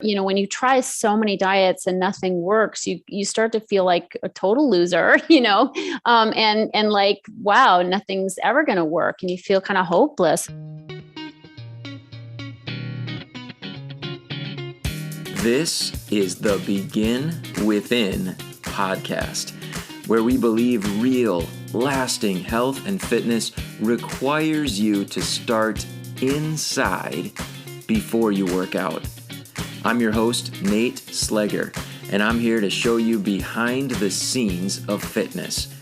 When you try so many diets and nothing works, you start to feel like a total loser, and like, wow, nothing's ever going to work. And you feel kind of hopeless. This is the Begin Within podcast, where we believe real, lasting health and fitness requires you to start inside before you work out. I'm your host, Nate Slegger, and I'm here to show you behind the scenes of fitness.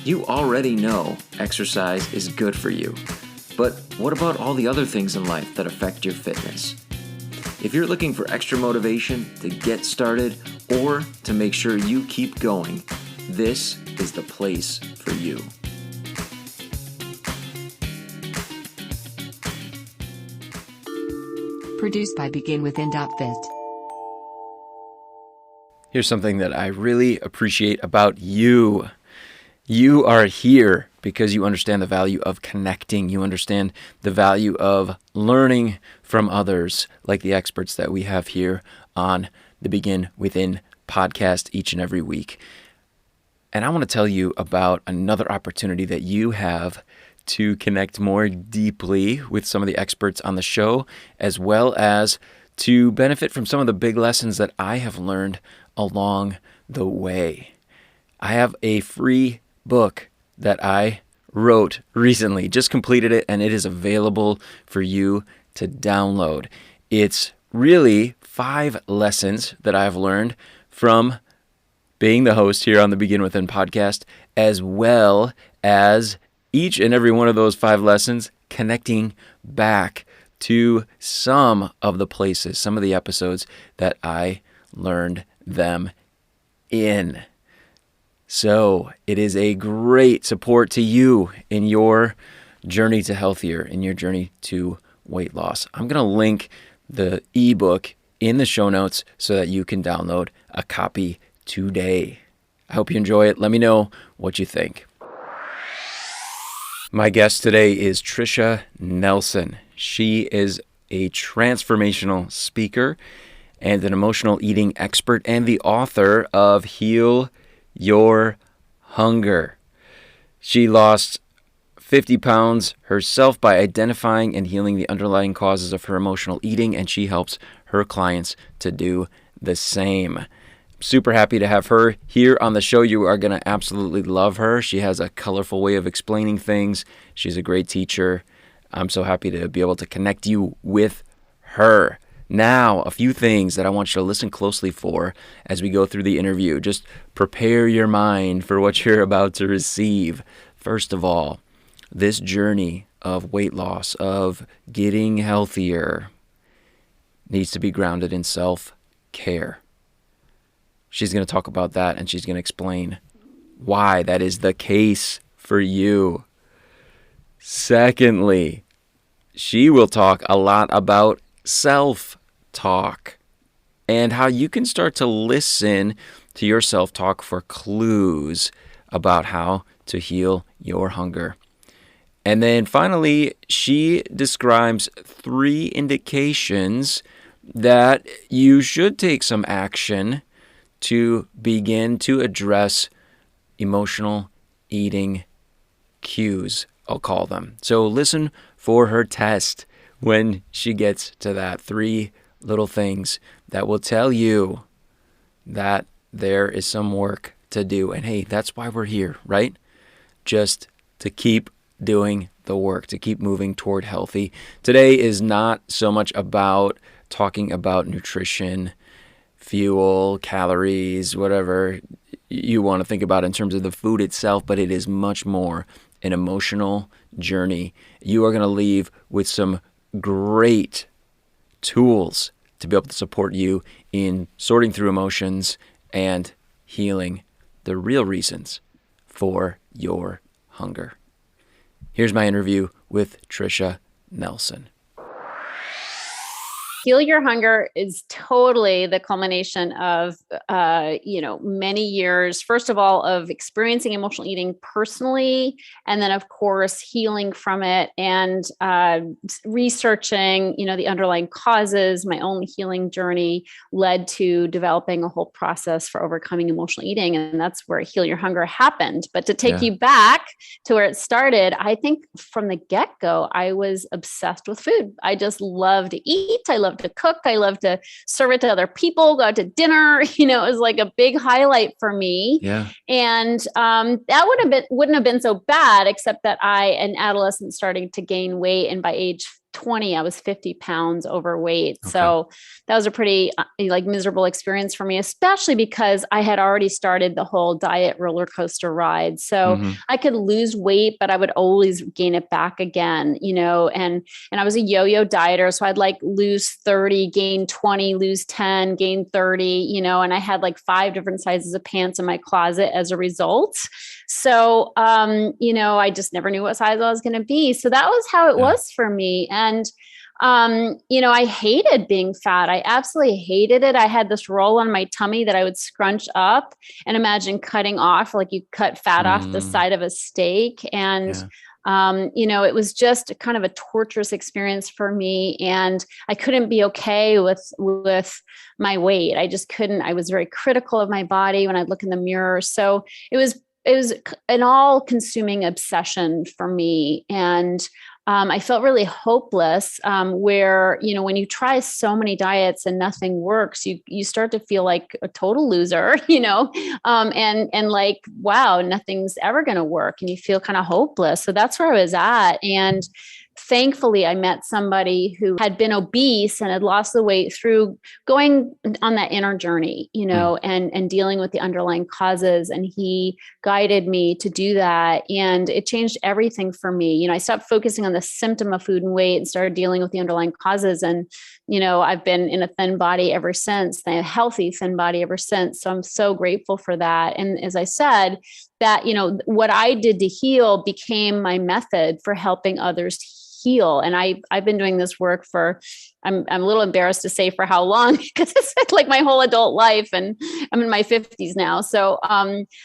You already know exercise is good for you, but what about all the other things in life that affect your fitness? If you're looking for extra motivation to get started or to make sure you keep going, this is the place for you. Produced by BeginWithin.fit. Here's something that I really appreciate about you. You are here because you understand the value of connecting. You understand the value of learning from others, like the experts that we have here on the Begin Within podcast each and every week. And I want to tell you about another opportunity that you have to connect more deeply with some of the experts on the show, as well as to benefit from some of the big lessons that I have learned along the way. I have a free book that I wrote recently, just completed it, and it is available for you to download. It's really 5 lessons that I've learned from being the host here on the Begin Within podcast, as well as each and every one of those 5 lessons connecting back to some of the places, some of the episodes that I learned them in. So it is a great support to you in your journey to healthier, in your journey to weight loss. I'm going to link the ebook in the show notes so that you can download a copy today. I hope you enjoy it. Let me know what you think. My guest today is Tricia Nelson. She is a transformational speaker and an emotional eating expert and the author of Heal Your Hunger. She lost 50 pounds herself by identifying and healing the underlying causes of her emotional eating, and she helps her clients to do the same. Super happy to have her here on the show. You are going to absolutely love her. She has a colorful way of explaining things. She's a great teacher. I'm so happy to be able to connect you with her. Now, a few things that I want you to listen closely for as we go through the interview. Just prepare your mind for what you're about to receive. First of all, this journey of weight loss, of getting healthier, needs to be grounded in self-care. She's going to talk about that, and she's going to explain why that is the case for you. Secondly, she will talk a lot about self-talk and how you can start to listen to your self-talk for clues about how to heal your hunger. And then finally, she describes 3 indications that you should take some action to begin to address emotional eating cues, I'll call them. So listen for her test when she gets to that. 3 little things that will tell you that there is some work to do. And hey, that's why we're here, right? Just to keep doing the work, to keep moving toward healthy. Today is not so much about talking about nutrition, fuel, calories, whatever you want to think about in terms of the food itself, but it is much more an emotional journey. You are going to leave with some great tools to be able to support you in sorting through emotions and healing the real reasons for your hunger. Here's my interview with Tricia Nelson. Heal Your Hunger is totally the culmination of, many years, first of all, of experiencing emotional eating personally, and then, of course, healing from it and researching, the underlying causes. My own healing journey led to developing a whole process for overcoming emotional eating. And that's where Heal Your Hunger happened. But to take you back to where it started, I think from the get-go, I was obsessed with food. I just love to eat. I love to cook. I love to serve it to other people, go out to dinner. It was like a big highlight for me. Yeah. And that wouldn't have been so bad, except that I, an adolescent, starting to gain weight. And by age 20, I was 50 pounds overweight. Okay. So that was a pretty miserable experience for me, especially because I had already started the whole diet roller coaster ride. So I could lose weight, but I would always gain it back again, and I was a yo-yo dieter. So I'd lose 30, gain 20, lose 10, gain 30, and I had 5 different sizes of pants in my closet as a result. So, I just never knew what size I was going to be. So that was how it was for me. And, I hated being fat. I absolutely hated it. I had this roll on my tummy that I would scrunch up and imagine cutting off, like you cut fat off the side of a steak. And, it was just kind of a torturous experience for me. And I couldn't be okay with my weight. I just couldn't. I was very critical of my body when I'd look in the mirror. So it was an all-consuming obsession for me. And I felt really hopeless, where, when you try so many diets and nothing works, you start to feel like a total loser, and like, wow, nothing's ever going to work. And you feel kind of hopeless. So that's where I was at. And thankfully, I met somebody who had been obese and had lost the weight through going on that inner journey, and dealing with the underlying causes. And he guided me to do that. And it changed everything for me. I stopped focusing on the symptom of food and weight and started dealing with the underlying causes. And, I've been in a thin body ever since, a healthy thin body ever since. So I'm so grateful for that. And as I said, that, what I did to heal became my method for helping others heal. And I've been doing this work for, I'm a little embarrassed to say for how long, because it's like my whole adult life, and I'm in my 50s now. So,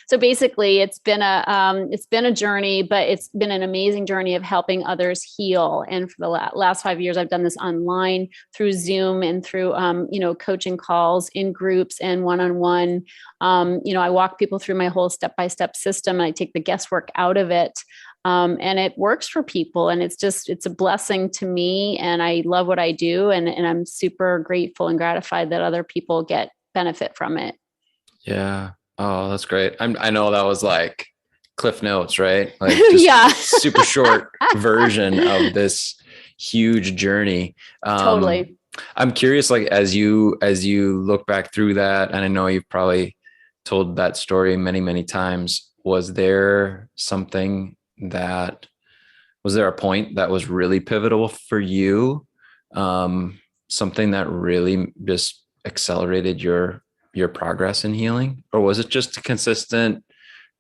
so basically it's been a journey, but it's been an amazing journey of helping others heal. And for the last 5 years, I've done this online through Zoom and through, coaching calls in groups and one-on-one. I walk people through my whole step-by-step system, and I take the guesswork out of it. And it works for people, and it's a blessing to me, and I love what I do. And I'm super grateful and gratified that other people get benefit from it. Yeah. Oh, that's great. I know that was like Cliff Notes, right? Like just super short version of this huge journey. Totally. I'm curious, like, as you look back through that, and I know you've probably told that story many, many times, was there a point that was really pivotal for you? Something that really just accelerated your progress in healing? Or was it just consistent,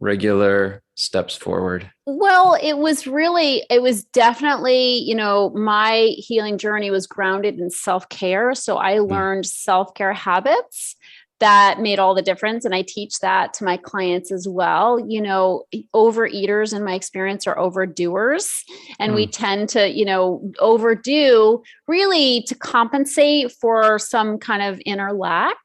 regular steps forward? Well, it was definitely, my healing journey was grounded in self-care. So I learned self-care habits that made all the difference. And I teach that to my clients as well. Overeaters in my experience are overdoers. And we tend to, overdo really to compensate for some kind of inner lack.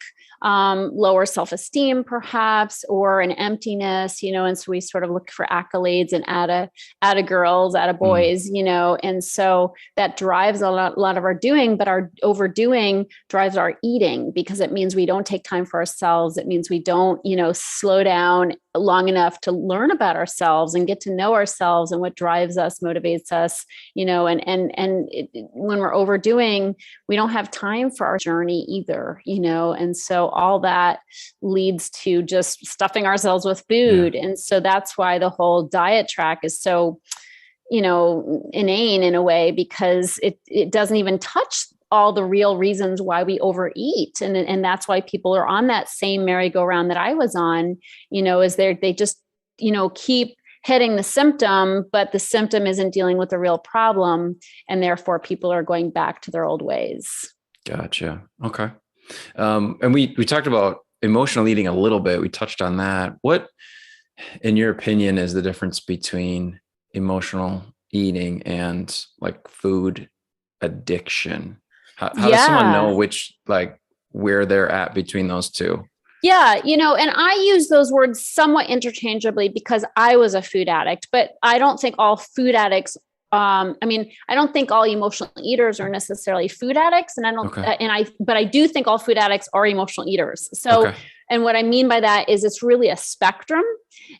Lower self-esteem, perhaps, or an emptiness, and so we sort of look for accolades and atta girls, atta boys, and so that drives a lot of our doing, but our overdoing drives our eating, because it means we don't take time for ourselves. It means we don't, slow down long enough to learn about ourselves and get to know ourselves and what drives us, motivates us, when we're overdoing, we don't have time for our journey either, and so all that leads to just stuffing ourselves with food. Yeah. And so that's why the whole diet track is so, inane in a way, because it doesn't even touch all the real reasons why we overeat. And that's why people are on that same merry-go-round that I was on, is they just, keep hitting the symptom, but the symptom isn't dealing with the real problem. And therefore people are going back to their old ways. Gotcha. Okay. And we talked about emotional eating a little bit. We touched on that. What, in your opinion, is the difference between emotional eating and like food addiction? How does someone know Yeah. which, like, where they're at between those two? Yeah, and I use those words somewhat interchangeably because I was a food addict, but I don't think all food addicts I don't think all emotional eaters are necessarily food addicts, and I don't, Okay. but I do think all food addicts are emotional eaters. So, Okay. and what I mean by that is it's really a spectrum.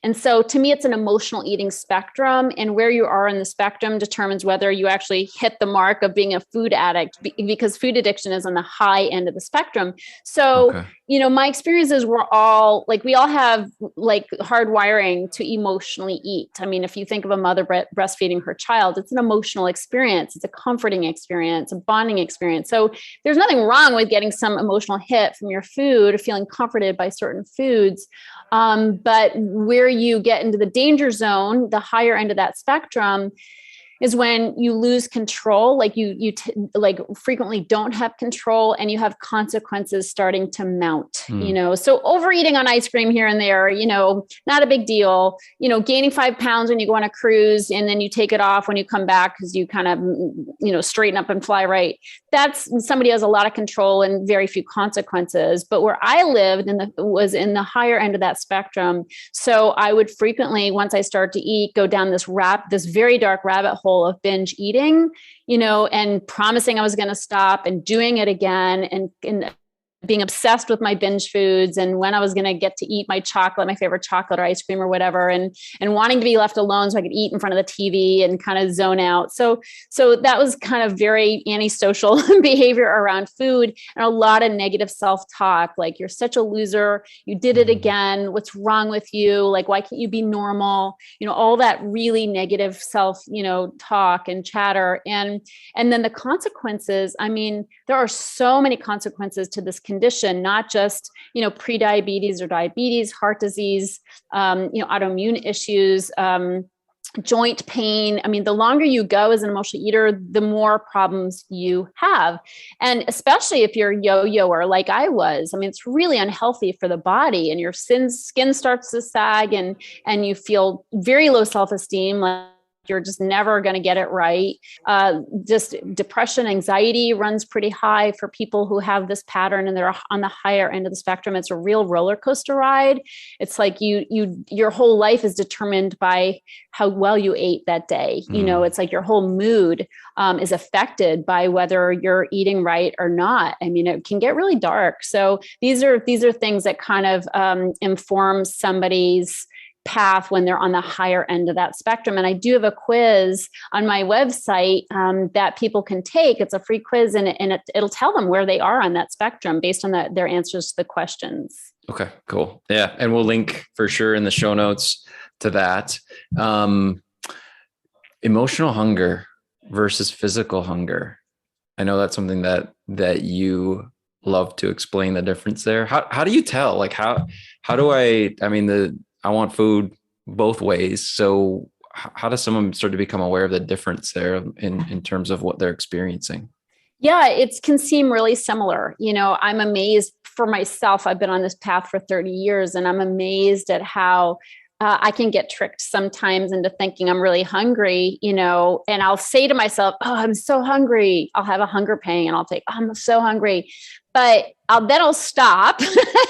And so to me, it's an emotional eating spectrum, and where you are in the spectrum determines whether you actually hit the mark of being a food addict, because food addiction is on the high end of the spectrum. So, Okay. my experiences were all like, we all have like hardwiring to emotionally eat. I mean, if you think of a mother breastfeeding her child, it's an emotional experience. It's a comforting experience, a bonding experience. So there's nothing wrong with getting some emotional hit from your food or feeling comforted by certain foods. But where you get into the danger zone, the higher end of that spectrum, is when you lose control, like like frequently don't have control, and you have consequences starting to mount. So overeating on ice cream here and there, not a big deal. Gaining 5 pounds when you go on a cruise, and then you take it off when you come back because you kind of straighten up and fly right. That's somebody has a lot of control and very few consequences. But where I lived was in the higher end of that spectrum. So I would frequently, once I start to eat, go down this very dark rabbit hole of binge eating, and promising I was going to stop and doing it again, and being obsessed with my binge foods, and when I was going to get to eat my chocolate, my favorite chocolate or ice cream or whatever, and wanting to be left alone so I could eat in front of the TV and kind of zone out. So that was kind of very antisocial behavior around food, and a lot of negative self-talk, like, you're such a loser, you did it again, what's wrong with you, like, why can't you be normal, all that really negative self talk and chatter. And then the consequences, I mean, there are so many consequences to this condition, not just, pre-diabetes or diabetes, heart disease, autoimmune issues, joint pain. I mean, the longer you go as an emotional eater, the more problems you have. And especially if you're yo-yoer like I was, I mean, it's really unhealthy for the body, and your skin starts to sag, and you feel very low self-esteem, like you're just never going to get it right. Just depression, anxiety runs pretty high for people who have this pattern, and they're on the higher end of the spectrum. It's a real roller coaster ride. It's like your whole life is determined by how well you ate that day. It's like your whole mood is affected by whether you're eating right or not. I mean, it can get really dark. So these are things that kind of inform somebody's path when they're on the higher end of that spectrum. And I do have a quiz on my website that people can take. It's a free quiz, and it'll tell them where they are on that spectrum based on their answers to the questions. Okay, cool. Yeah. And we'll link for sure in the show notes to that. Emotional hunger versus physical hunger. I know that's something that you love to explain the difference there. How do you tell? Like, how do I want food both ways. So how does someone start to become aware of the difference there in terms of what they're experiencing? Yeah, it can seem really similar. I'm amazed for myself. I've been on this path for 30 years, and I'm amazed at how I can get tricked sometimes into thinking I'm really hungry, and I'll say to myself, oh, I'm so hungry. I'll have a hunger pang, and I'll think, oh, I'm so hungry. But I'll stop.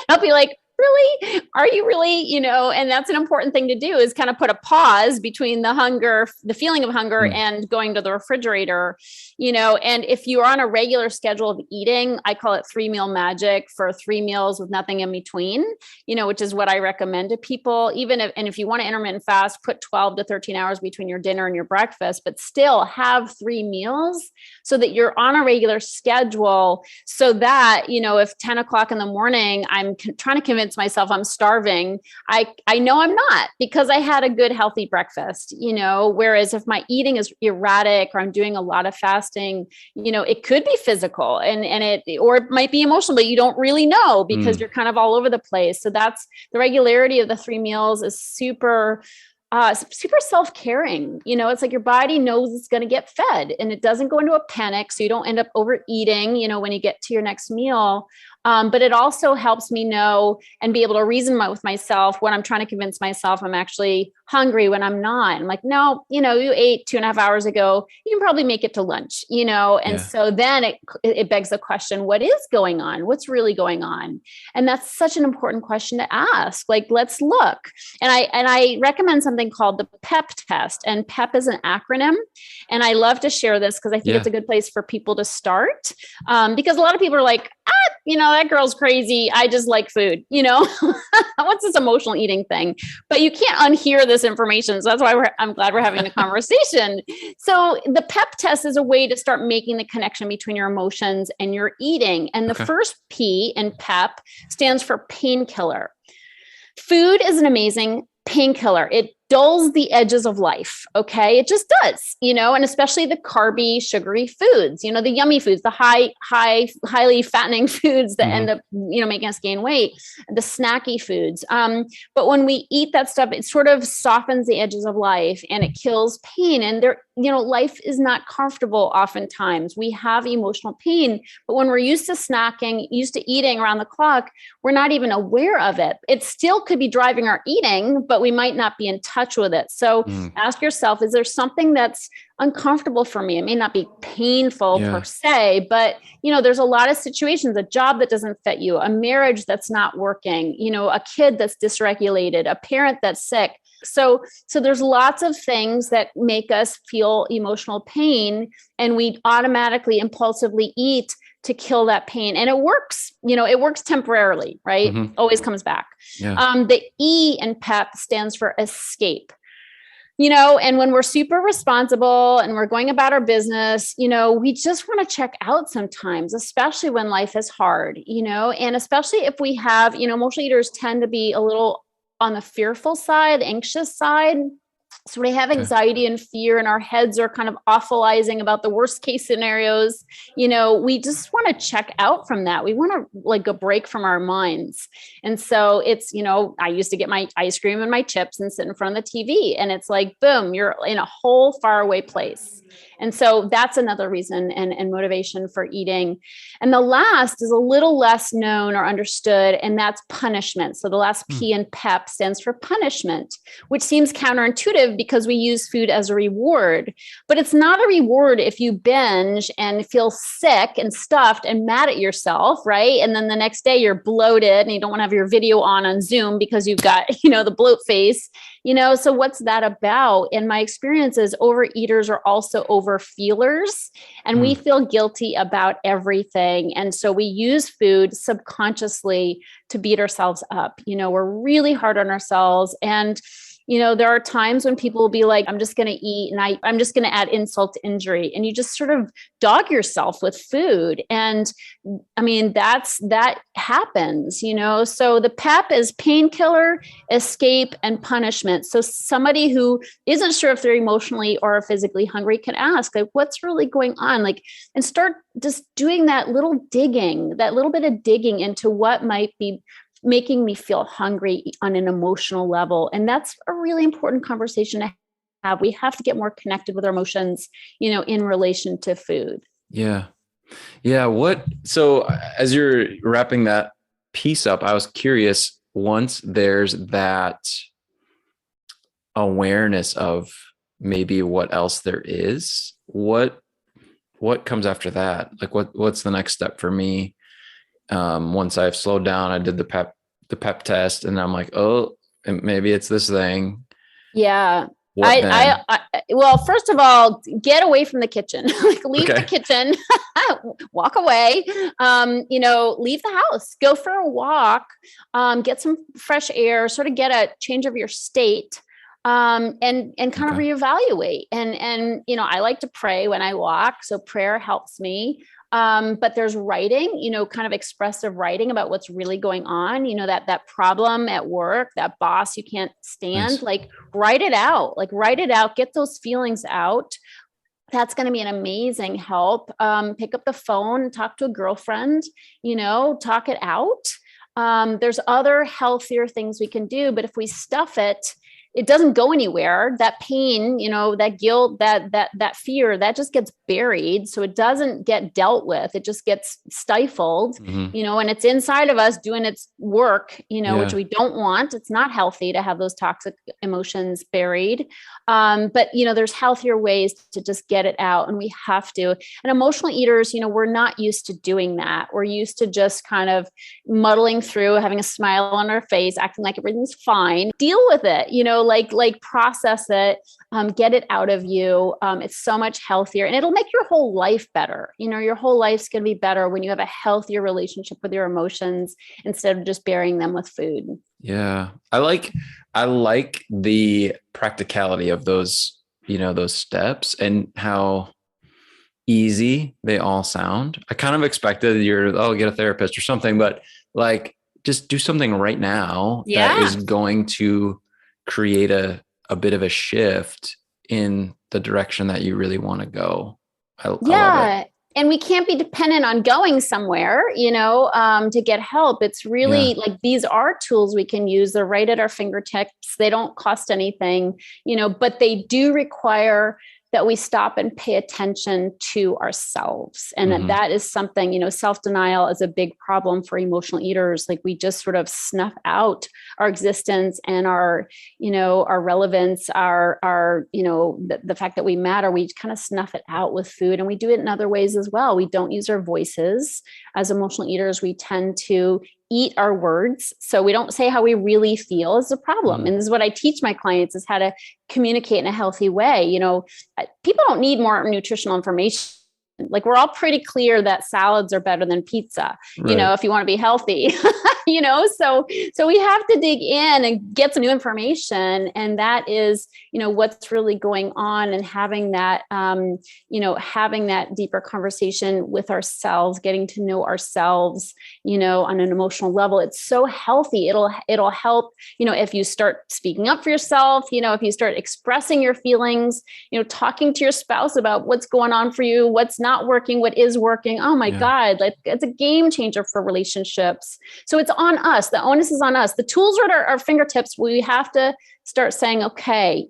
I'll be like, really? Are you really? And that's an important thing to do, is kind of put a pause between the feeling of hunger and going to the refrigerator, and if you're on a regular schedule of eating, I call it 3-meal magic, for 3 meals with nothing in between, which is what I recommend to people. If you want to intermittent fast, put 12 to 13 hours between your dinner and your breakfast, but still have 3 meals so that you're on a regular schedule, so that, if 10 o'clock in the morning, I'm trying to convince myself I'm starving, I know I'm not, because I had a good, healthy breakfast, whereas if my eating is erratic, or I'm doing a lot of fasting, it could be physical or it might be emotional, but you don't really know, because you're kind of all over the place. So that's the regularity of the 3 meals is super super self-caring. It's like your body knows it's going to get fed and it doesn't go into a panic. So you don't end up overeating, when you get to your next meal. But it also helps me know and be able to reason with myself when I'm trying to convince myself I'm actually hungry when I'm not. I'm like, no, you ate 2.5 hours ago. You can probably make it to lunch, And so then it begs the question, what is going on? What's really going on? And that's such an important question to ask. Like, let's look. And I recommend something called the PEP test. And PEP is an acronym. And I love to share this because I think it's a good place for people to start. Because a lot of people are like, that girl's crazy. I just like food, what's this emotional eating thing? But you can't unhear this information. So that's why I'm glad we're having a conversation. So the PEP test is a way to start making the connection between your emotions and your eating. And the first P in PEP stands for painkiller. Food is an amazing painkiller. It dulls the edges of life. Okay. It just does, and especially the carby, sugary foods, the yummy foods, the highly fattening foods that end up, making us gain weight, the snacky foods. But when we eat that stuff, it sort of softens the edges of life and it kills pain. And life is not comfortable. Oftentimes we have emotional pain, but when we're used to snacking, used to eating around the clock, we're not even aware of it. It still could be driving our eating, but we might not be in touch with it. So ask yourself, is there something that's uncomfortable for me? It may not be painful per se, but there's a lot of situations, a job that doesn't fit you, a marriage that's not working, a kid that's dysregulated, a parent that's sick. So there's lots of things that make us feel emotional pain, and we automatically, impulsively eat to kill that pain. And it works, it works temporarily, right? Always comes back. The E in PEP stands for escape. And when we're super responsible and we're going about our business, we just want to check out sometimes, especially when life is hard, and especially if we have, emotional eaters tend to be a little on the fearful side, anxious side. So we have anxiety and fear, and our heads are kind of awfulizing about the worst case scenarios. We just want to check out from that. We want to like a break from our minds. And so it's, I used to get my ice cream and my chips and sit in front of the TV, and it's like, boom, you're in a whole faraway place. And so that's another reason and motivation for eating. And the last is a little less known or understood, and that's punishment. So the last P in PEP stands for punishment, which seems counterintuitive because we use food as a reward. But it's not a reward if you binge and feel sick and stuffed and mad at yourself, right? And then the next day you're bloated and you don't want to have your video on Zoom because you've got, the bloat face. So what's that about? And my experience is overeaters are also overfeelers, and we feel guilty about everything. And so we use food subconsciously to beat ourselves up. We're really hard on ourselves. And there are times when people will be like, I'm just going to eat and I'm just going to add insult to injury. And you just sort of dog yourself with food. And I mean, that happens, so the PEP is painkiller, escape, and punishment. So somebody who isn't sure if they're emotionally or physically hungry can ask, like, what's really going on? Like, and start just doing that little bit of digging into what might be making me feel hungry on an emotional level. And that's a really important conversation to have. We have to get more connected with our emotions, in relation to food. Yeah. So as you're wrapping that piece up, I was curious, once there's that awareness of maybe what else there is, what comes after that? Like what's the next step for me? Once I've slowed down, I did the PEP test, and I'm like, oh, maybe it's this thing. Yeah. Well, first of all, get away from the kitchen, leave the kitchen, walk away, leave the house, go for a walk, get some fresh air, sort of get a change of your state. And kind of reevaluate. And, I like to pray when I walk. So prayer helps me. But there's writing, kind of expressive writing about what's really going on, that problem at work, that boss you can't stand, write it out, get those feelings out. That's going to be an amazing help. Pick up the phone, talk to a girlfriend, talk it out. There's other healthier things we can do, but if we stuff it, it doesn't go anywhere. That pain, that guilt, that fear, that just gets buried. So it doesn't get dealt with. It just gets stifled, and it's inside of us doing its work, which we don't want. It's not healthy to have those toxic emotions buried. But there's healthier ways to just get it out, and we have to. And emotional eaters, we're not used to doing that. We're used to just kind of muddling through, having a smile on our face, acting like everything's fine. Deal with it, like process it, get it out of you. It's so much healthier, and it'll make your whole life better. Your whole life's going to be better when you have a healthier relationship with your emotions instead of just burying them with food. Yeah. I like the practicality of those, those steps and how easy they all sound. I kind of expected get a therapist or something, but like, just do something right now that is going to create a bit of a shift in the direction that you really want to go. I love it. And we can't be dependent on going somewhere, to get help. It's really like, these are tools we can use. They're right at our fingertips. They don't cost anything, but they do require that we stop and pay attention to ourselves. And that is something, self-denial is a big problem for emotional eaters. Like, we just sort of snuff out our existence and our relevance, the fact that we matter. We kind of snuff it out with food, and we do it in other ways as well. We don't use our voices. As emotional eaters, we tend to eat our words. So we don't say how we really feel is a problem. And this is what I teach my clients, is how to communicate in a healthy way. People don't need more nutritional information. Like, we're all pretty clear that salads are better than pizza, if you want to be healthy, so we have to dig in and get some new information. And that is, what's really going on, and having that, having that deeper conversation with ourselves, getting to know ourselves, on an emotional level. It's so healthy. It'll help, if you start speaking up for yourself, if you start expressing your feelings, talking to your spouse about what's going on for you, what's not working, what is working. Oh my God, like, it's a game changer for relationships. So it's on us. The onus is on us. The tools are at our fingertips. We have to start saying, okay,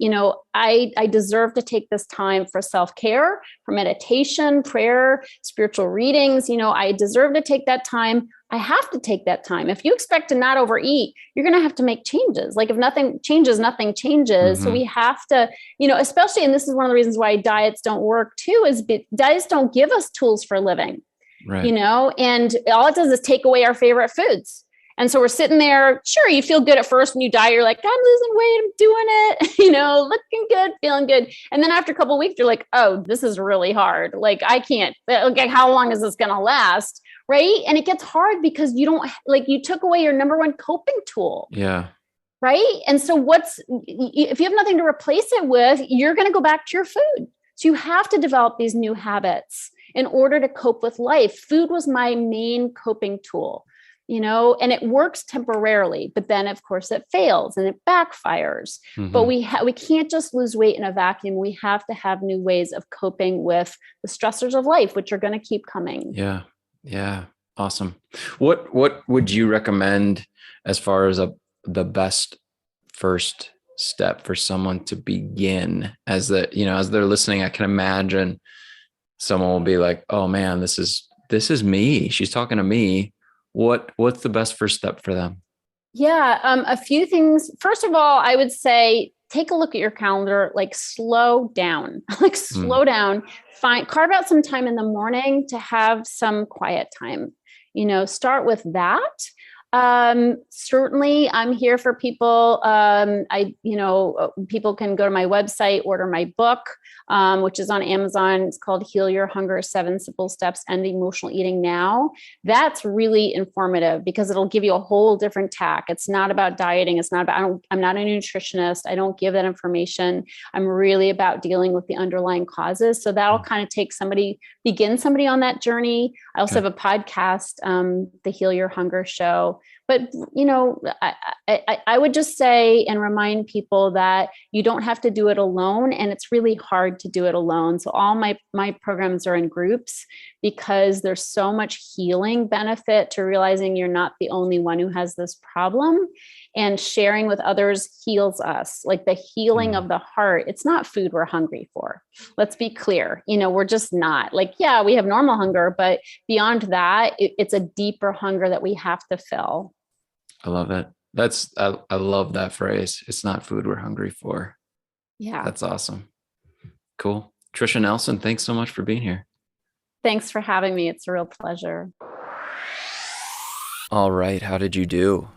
I deserve to take this time for self-care, for meditation, prayer, spiritual readings. I deserve to take that time. I have to take that time. If you expect to not overeat, you're going to have to make changes. Like, if nothing changes, nothing changes. So we have to, especially, and this is one of the reasons why diets don't work too, is diets don't give us tools for living, right. And all it does is take away our favorite foods. And so we're sitting there, sure, you feel good at first when you diet, you're like, I'm losing weight, I'm doing it, looking good, feeling good. And then after a couple of weeks, you're like, oh, this is really hard. Like, I can't, okay, how long is this going to last? Right. And it gets hard because you took away your number one coping tool. Yeah. Right. And so if you have nothing to replace it with, you're going to go back to your food. So you have to develop these new habits in order to cope with life. Food was my main coping tool. And it works temporarily, but then of course it fails and it backfires. But we can't just lose weight in a vacuum. We have to have new ways of coping with the stressors of life, which are going to keep coming. Yeah. Yeah. Awesome. What would you recommend as far as the best first step for someone to begin? As they're listening, I can imagine someone will be like, oh man, this is me. She's talking to me. What's the best first step for them? Yeah. A few things. First of all, I would say, take a look at your calendar, like, slow down, carve out some time in the morning to have some quiet time, start with that. Certainly I'm here for people. People can go to my website, order my book, which is on Amazon. It's called Heal Your Hunger, 7 Simple Steps End Emotional Eating Now. That's really informative because it'll give you a whole different tack. It's not about dieting. It's not about, I'm not a nutritionist. I don't give that information. I'm really about dealing with the underlying causes. So that'll kind of begin somebody on that journey. I also have a podcast, the Heal Your Hunger Show. But, I would just say and remind people that you don't have to do it alone. And it's really hard to do it alone. So all my programs are in groups because there's so much healing benefit to realizing you're not the only one who has this problem. And sharing with others heals us. Like the healing of the heart, it's not food we're hungry for. Let's be clear. We're just not like, yeah, we have normal hunger, but beyond that, it's a deeper hunger that we have to fill. I love it. I love that phrase. It's not food we're hungry for. Yeah. That's awesome. Cool. Tricia Nelson, thanks so much for being here. Thanks for having me. It's a real pleasure. All right. How did you do?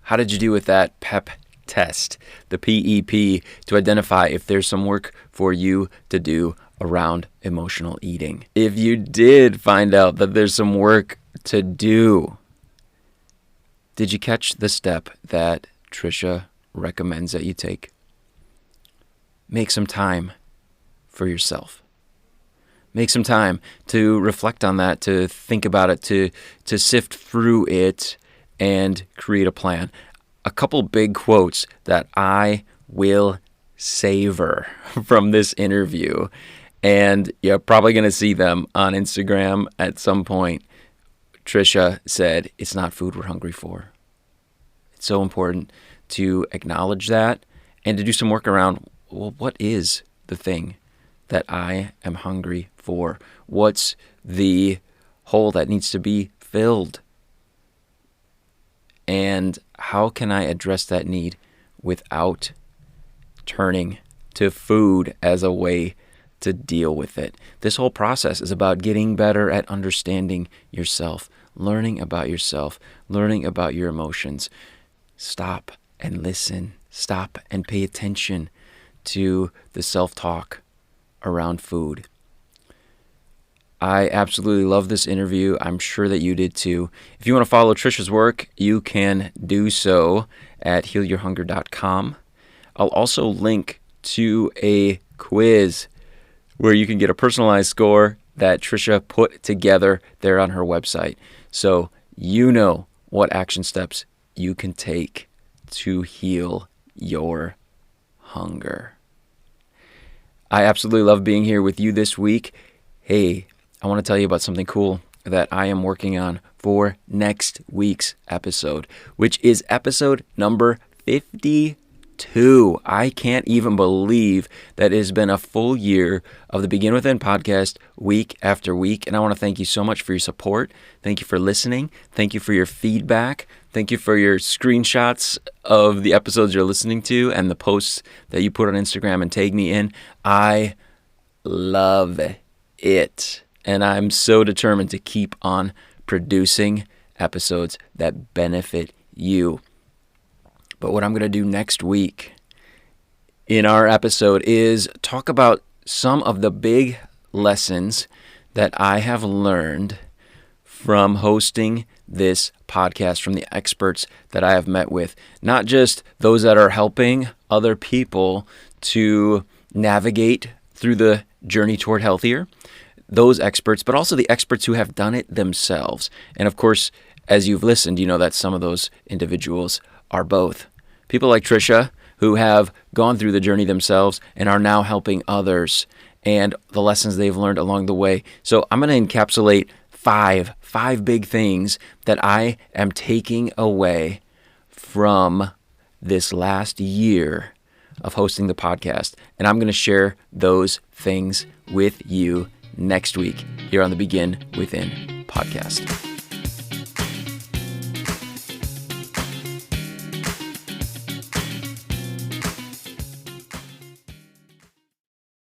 How did you do with that PEP test, the PEP, to identify if there's some work for you to do around emotional eating? If you did find out that there's some work to do, did you catch the step that Tricia recommends that you take? Make some time for yourself. Make some time to reflect on that, to think about it, to sift through it and create a plan. A couple big quotes that I will savor from this interview, and you're probably going to see them on Instagram at some point. Tricia said, it's not food we're hungry for. It's so important to acknowledge that and to do some work around, well, what is the thing that I am hungry for? What's the hole that needs to be filled? And how can I address that need without turning to food as a way to deal with it? This whole process is about getting better at understanding yourself, learning about yourself, learning about your emotions. Stop and listen. Stop and pay attention to the self-talk around food. I absolutely love this interview. I'm sure that you did too. If you want to follow Tricia's work, you can do so at healyourhunger.com. I'll also link to a quiz where you can get a personalized score that Tricia put together there on her website. So you know what action steps you can take to heal your hunger. I absolutely love being here with you this week. Hey, I want to tell you about something cool that I am working on for next week's episode, which is episode number 52. I can't even believe that it has been a full year of the Begin Within podcast week after week. And I want to thank you so much for your support. Thank you for listening. Thank you for your feedback. Thank you for your screenshots of the episodes you're listening to and the posts that you put on Instagram and tag me in. I love it. And I'm so determined to keep on producing episodes that benefit you. But what I'm going to do next week in our episode is talk about some of the big lessons that I have learned from hosting this podcast, from the experts that I have met with. Not just those that are helping other people to navigate through the journey toward healthier, those experts, but also the experts who have done it themselves. And of course, as you've listened, you know that some of those individuals are both. People like Tricia, who have gone through the journey themselves and are now helping others, and the lessons they've learned along the way. So I'm going to encapsulate five big things that I am taking away from this last year of hosting the podcast. And I'm going to share those things with you next week here on the Begin Within podcast.